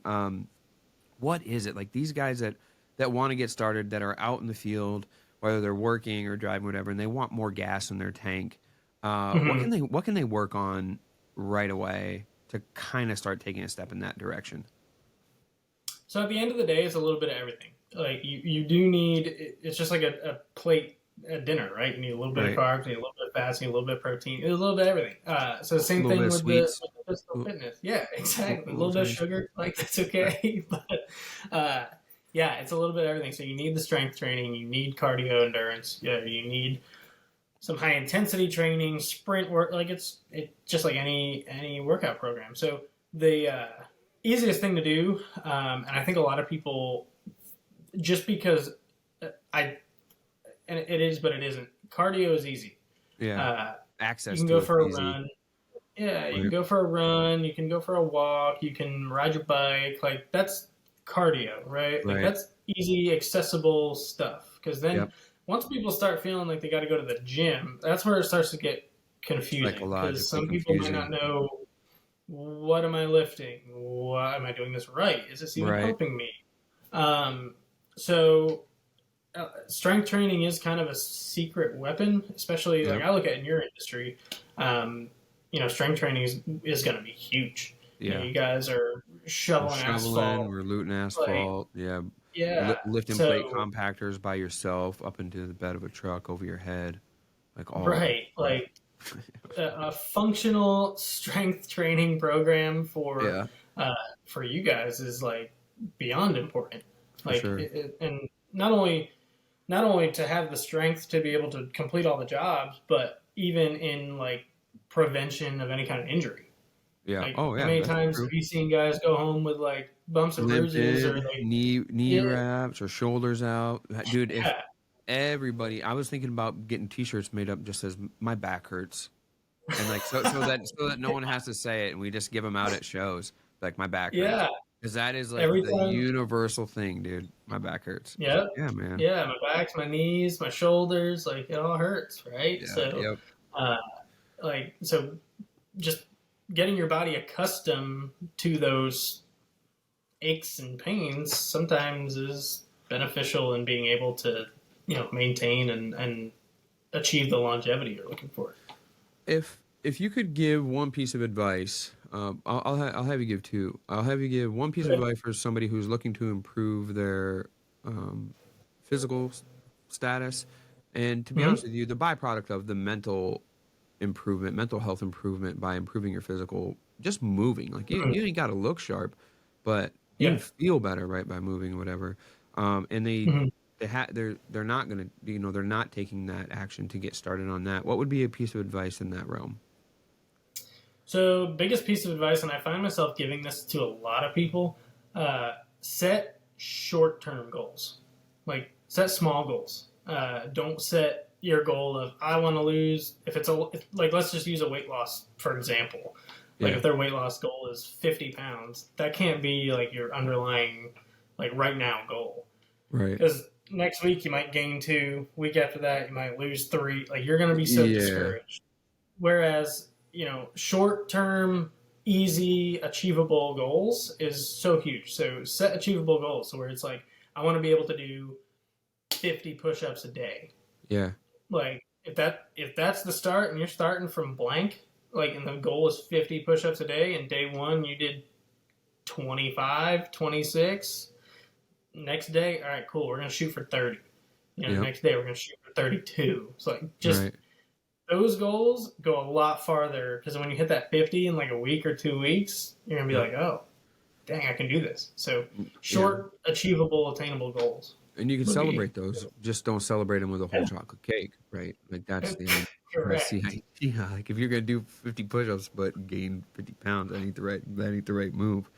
What is it like these guys that want to get started, that are out in the field, whether they're working or driving whatever, and they want more gas in their tank? Mhm. What can they work on right away to kind of start taking a step in that direction? So at the end of the day, it's a little bit of everything. Like you do need. It's just like a plate at dinner, right? You need a little bit of Right. carbs, you need a little bit of fats, you need a little bit of protein, a little bit of everything. So the A same little bit thing of with sweets. the physical A fitness. Yeah, exactly. A little little bit of tiny sweets. sugar, like that's Right. okay. But uh, yeah, it's a little bit of everything. So you need the strength training, you need cardio endurance, yeah, you need some high intensity training, sprint work. Like it's just like any workout program. So the easiest thing to do, and I think a lot of people just because I and it is, but it isn't. Cardio is easy. Yeah. Uh, you Access can to go it's for a easy. run. Yeah, you can Right. go for a run. You can go for a walk. You can ride your bike. Like that's cardio, right? Like Right. that's easy, accessible stuff. Because then Yep. once people start feeling like they got to go to the gym, that's where it starts to get confusing. Because Psychologically some people might not confusing. know what am I lifting? Why am I doing this right? Is this even Right. helping me? Um, so strength training is kind of a secret weapon, especially like Yep. I look at in your industry. Um, you know, strength training is going to be huge. You know, Yeah. you guys are We're shoveling shoveling, asphalt, we're looting like asphalt. Yeah. yeah. Lifting plate So compactors by yourself up into the bed of a truck over your head. Like all of it. right, like a functional strength training program Yeah, uh, for you guys is like beyond important. for Like, sure. and not only to have the strength to be able to complete all the jobs, but even in like prevention of any kind of injury. Yeah. Like, Oh how yeah, many that's times true. have you seen guys go home with like bumps and bruises or Limping, like, knee yeah, wraps or shoulders out. Dude, if yeah, everybody, I was thinking about getting t-shirts made up just as my back hurts. And like so that no one has to say it and we just give them out at shows. Like my back hurts. yeah, Because that is like every the time, universal thing, dude. My back hurts. It's yeah, like, yeah, man. yeah, my backs, my knees, my shoulders, like it all hurts, right? Yeah, So, yep. uh, so just getting your body accustomed to those aches and pains sometimes is beneficial in being able to, maintain and achieve the longevity you're looking for. If you could give one piece of advice, I'll have you give two. I'll have you give one piece of Okay. advice for somebody who's looking to improve their physical status, and to be Hmm. honest with you, the byproduct of the mental improvement, mental health improvement by improving your physical, just moving. Like you ain't got to look sharp, but you can Yeah. feel better, right, by moving or whatever. And Hmm. they're not gonna, they're not taking that action to get started on that. What would be a piece of advice in that realm? So, biggest piece of advice, and I find myself giving this to a lot of people: set short-term goals. Like, set small goals. Don't set your goal of I want to lose. Like, let's just use a weight loss for example. Like, Yeah, if their weight loss goal is 50 pounds, that can't be like your underlying, like right now goal. right. Because next week you might gain 2. Week after that you might lose 3. Like, you're going to be so Yeah, discouraged. Whereas short term, easy, achievable goals is so huge. So set achievable goals, so where it's like, I want to be able to do 50 push-ups a day. Yeah. Like if that's the start and you're starting from blank, like, and the goal is 50 push-ups a day, and day one you did 25, 26. Next day, all right, cool, we're gonna shoot for 30. Yep. Next day we're gonna shoot for 32. So like, just Right. those goals go a lot farther, because when you hit that 50 in like a week or 2 weeks, you're gonna be like, oh, dang, I can do this. So short, achievable, attainable goals. And you can celebrate those. Just don't celebrate them with a whole chocolate cake, right? Like that's the idea. Like if you're gonna do 50 push-ups but gain 50 pounds, that ain't the right move.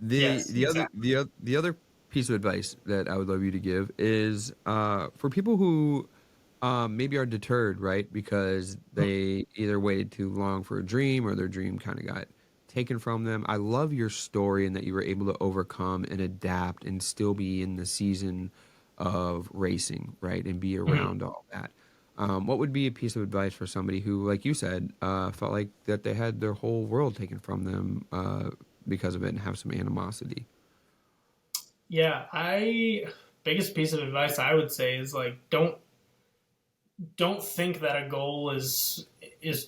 The other piece of advice that I would love you to give is for people who maybe are deterred, right? Because they either waited too long for a dream or their dream kind of got taken from them. I love your story and that you were able to overcome and adapt and still be in the season of racing, right? And be around all that. What would be a piece of advice for somebody who, like you said, felt like that they had their whole world taken from them because of it and have some animosity? Yeah, biggest piece of advice I would say is like, don't think that a goal is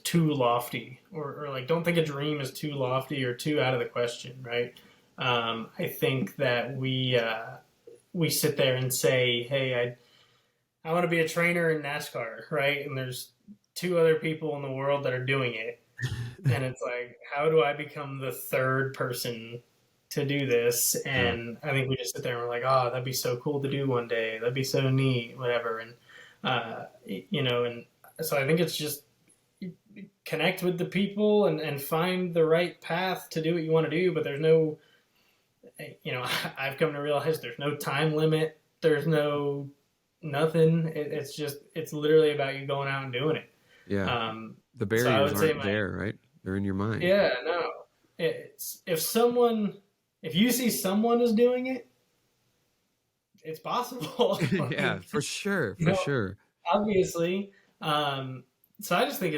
too lofty, or like, don't think a dream is too lofty or too out of the question, right? I think that we sit there and say, hey, I want to be a trainer in NASCAR, right? And there's two other people in the world that are doing it. And it's like, how do I become the third person to do this? And I think we just sit there and we're like, oh, that'd be so cool to do one day. That'd be so neat, whatever. And, and so I think it's just connect with the people and find the right path to do what you want to do. But there's no, I've come to realize there's no time limit. There's no nothing. It's literally about you going out and doing it. Yeah. The barriers aren't there, right? They're in your mind. Yeah, no. It's if you see someone is doing it, it's possible. Yeah, for sure. Obviously. So I just think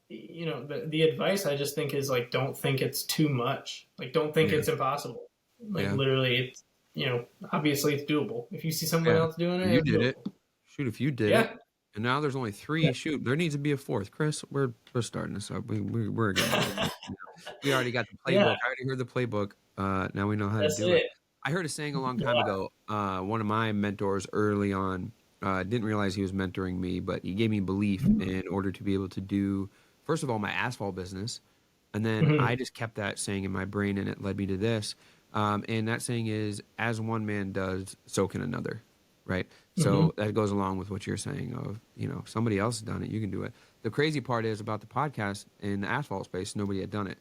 the advice I just think is like, don't think it's too much. Like, don't think it's impossible. Like literally, it's obviously it's doable. If you see someone else doing it, you did it. Shoot, if you did it, and now there's only 3. Yeah. Shoot, there needs to be a 4th. Chris, we're starting this up. We're gonna. We already got the playbook. Yeah. I already heard the playbook. Now we know how to do it. I heard a saying a long time ago. One of my mentors early on didn't realize he was mentoring me, but he gave me belief in order to be able to do, first of all, my asphalt business, and then I just kept that saying in my brain, and it led me to this. And that saying is, as one man does, so can another, right? So that goes along with what you're saying of, somebody else has done it, you can do it. The crazy part is about the podcast in the asphalt space, nobody had done it.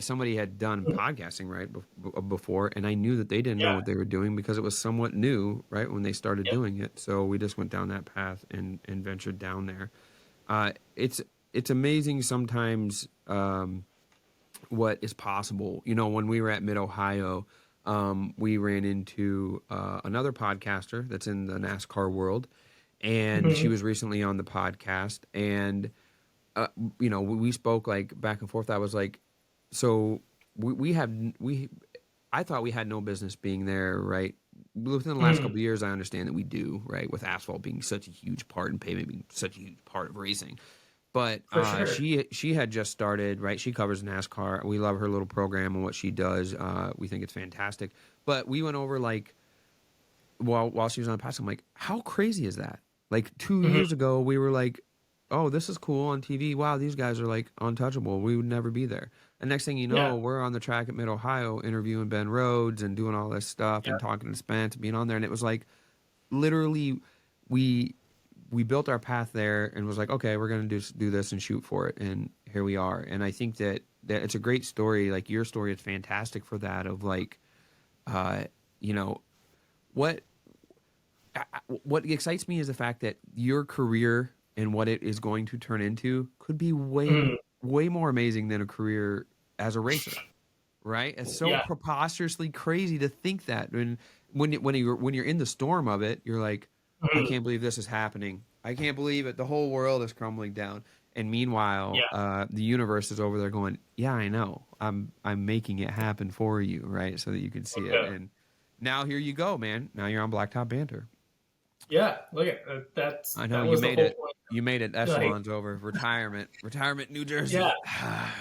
Somebody had done podcasting, right, before, and I knew that they didn't know what they were doing because it was somewhat new, right, when they started doing it. So we just went down that path and ventured down there. It's amazing sometimes what is possible. When we were at Mid-Ohio, we ran into another podcaster that's in the NASCAR world, and she was recently on the podcast, and we spoke like back and forth. I was like, so I thought we had no business being there, right? Within the last couple of years, I understand that we do, right, with asphalt being such a huge part and paving being such a huge part of racing. But she had just started, right? She covers NASCAR. We love her little program and what she does. We think it's fantastic. But we went over like while she was on the podcast, I'm like, how crazy is that? Like 2 years ago, we were like, oh, this is cool on TV. Wow, these guys are like untouchable. We would never be there. And next thing you know, we're on the track at Mid-Ohio interviewing Ben Rhodes and doing all this stuff and talking to Spence and being on there. And it was like literally we built our path there and was like, okay, we're going to do this and shoot for it. And here we are. And I think that it's a great story. Like your story is fantastic for that of like, what excites me is the fact that your career and what it is going to turn into could be way more amazing than a career as a racer, right? It's so preposterously crazy to think that when you're in the storm of it, you're like, I can't believe this is happening. I can't believe it. The whole world is crumbling down. And meanwhile, the universe is over there going, yeah, I know. I'm making it happen for you, right? So that you can see it. And now here you go, man. Now you're on Blacktop Banter. Yeah, look at that's. I know that you was the made whole it. point. You made it. Echelon's over. Retirement, New Jersey. Yeah,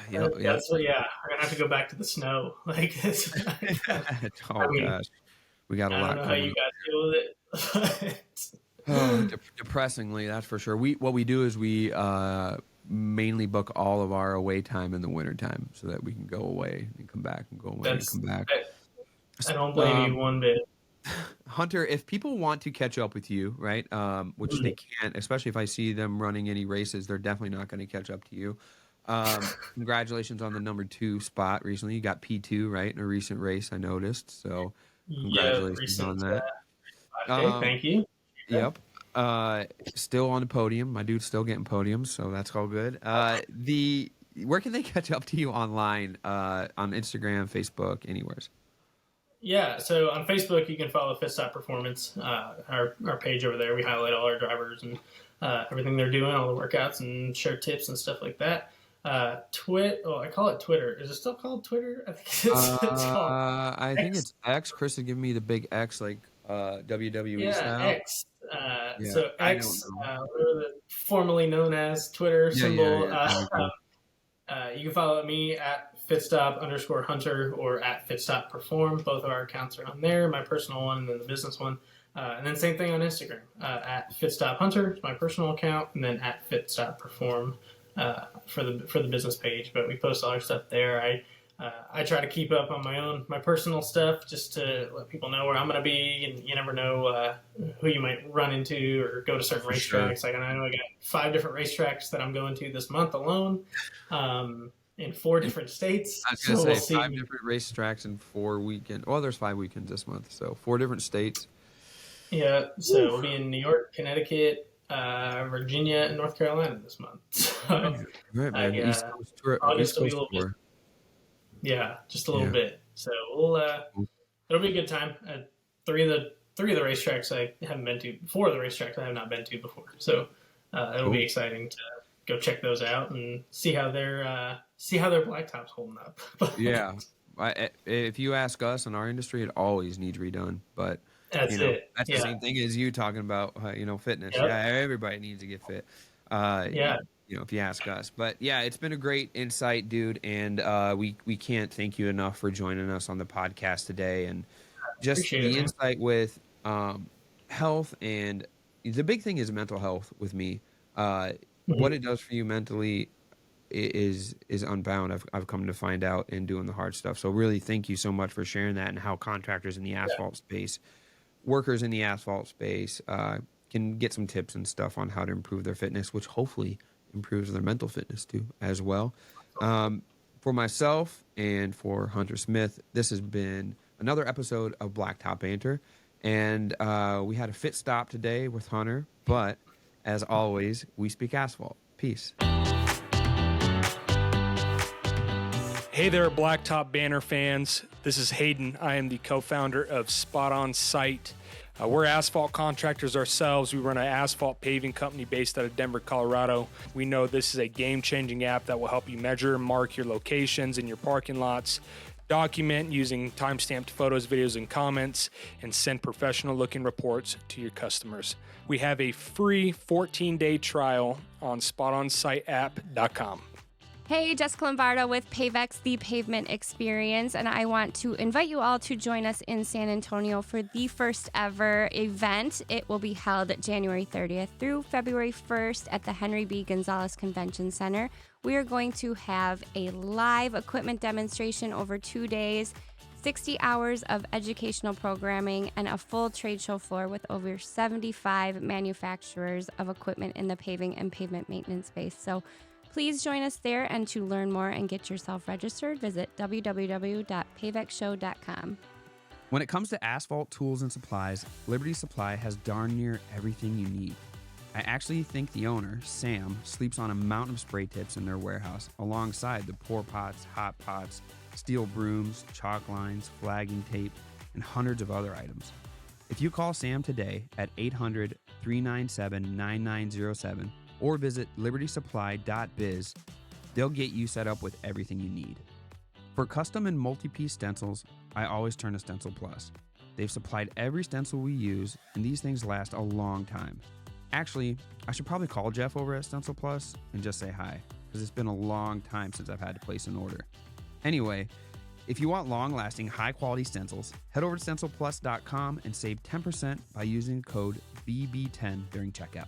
Yep. that's what. Yeah, we're gonna have to go back to the snow. Like, it's, Oh gosh, we got a I lot don't know how coming you up. guys deal with it. Oh, depressingly, that's for sure. What we do is we mainly book all of our away time in the wintertime so that we can go away and come back and go away and come back. I don't blame you one bit. Hunter, if people want to catch up with you, right, which they can't, especially if I see them running any races, they're definitely not going to catch up to you. Congratulations on the number 2 spot recently. You got P2, right, in a recent race, I noticed. So congratulations on that. Thank you. Yep. Still on the podium. My dude's still getting podiums, so that's all good. Where can they catch up to you online? On Instagram, Facebook, anywhere? Yeah, so on Facebook you can follow FitStop Performance, our page over there. We highlight all our drivers and everything they're doing, all the workouts, and share tips and stuff like that. I call it Twitter. Is it still called Twitter? I think it's called I think it's X. Chris is giving me the big X, like WWE style. X. So X, formerly known as Twitter symbol. You can follow me at FitStop_Hunter or at FitStop Perform. Both of our accounts are on there. My personal one and then the business one. And then same thing on Instagram. At FitStop Hunter is my personal account, and then at FitStop Perform for the business page. But we post all our stuff there. I try to keep up on my personal stuff just to let people know where I'm going to be, and you never know who you might run into or go to certain racetracks. Like, I know I got 5 different racetracks that I'm going to this month alone, in 4 different states. I was going to say 5 different racetracks in 4 weekends. Well, there's 5 weekends this month, so 4 different states. Yeah, so we'll be in New York, Connecticut, Virginia, and North Carolina this month. So, right, man. East Coast tour. August will be a little bit. Yeah, just a little bit. So it'll be a good time. 3 of the racetracks I haven't been to. 4 of the racetracks I have not been to before. So it'll be exciting to go check those out and see how their blacktop's holding up. Yeah, if you ask us in our industry, it always needs redone. But that's that's the same thing as you talking about fitness. Yep. Yeah, everybody needs to get fit. If you ask us. But yeah, it's been a great insight, dude, and we can't thank you enough for joining us on the podcast today, and just the insight with health, and the big thing is mental health with me. What it does for you mentally is unbound. I've come to find out in doing the hard stuff. So really, thank you so much for sharing that, and how contractors in the asphalt space, workers in the asphalt space, can get some tips and stuff on how to improve their fitness, which hopefully improves their mental fitness too as well. For myself and for Hunter Smith, this has been another episode of Blacktop Banter, and we had a fit stop today with Hunter, but as always, we speak asphalt. Peace. Hey there, Blacktop Banter fans. This is Hayden. I am the co-founder of Spot On Site. We're asphalt contractors ourselves. We run an asphalt paving company based out of Denver, Colorado. We know this is a game-changing app that will help you measure and mark your locations in your parking lots, document using time-stamped photos, videos, and comments, and send professional-looking reports to your customers. We have a free 14-day trial on spotonsiteapp.com. Hey, Jessica Lombardo with Pavex, the Pavement Experience, and I want to invite you all to join us in San Antonio for the first ever event. It will be held January 30th through February 1st at the Henry B. Gonzalez Convention Center. We are going to have a live equipment demonstration over 2 days, 60 hours of educational programming, and a full trade show floor with over 75 manufacturers of equipment in the paving and pavement maintenance space. So please join us there, and to learn more and get yourself registered, visit www.pavexshow.com. When it comes to asphalt tools and supplies, Liberty Supply has darn near everything you need. I actually think the owner, Sam, sleeps on a mountain of spray tips in their warehouse, alongside the pour pots, hot pots, steel brooms, chalk lines, flagging tape, and hundreds of other items. If you call Sam today at 800-397-9907, or visit libertysupply.biz. They'll get you set up with everything you need. For custom and multi-piece stencils, I always turn to Stencil Plus. They've supplied every stencil we use, and these things last a long time. Actually, I should probably call Jeff over at Stencil Plus and just say hi, because it's been a long time since I've had to place an order. Anyway, if you want long-lasting, high-quality stencils, head over to stencilplus.com and save 10% by using code BB10 during checkout.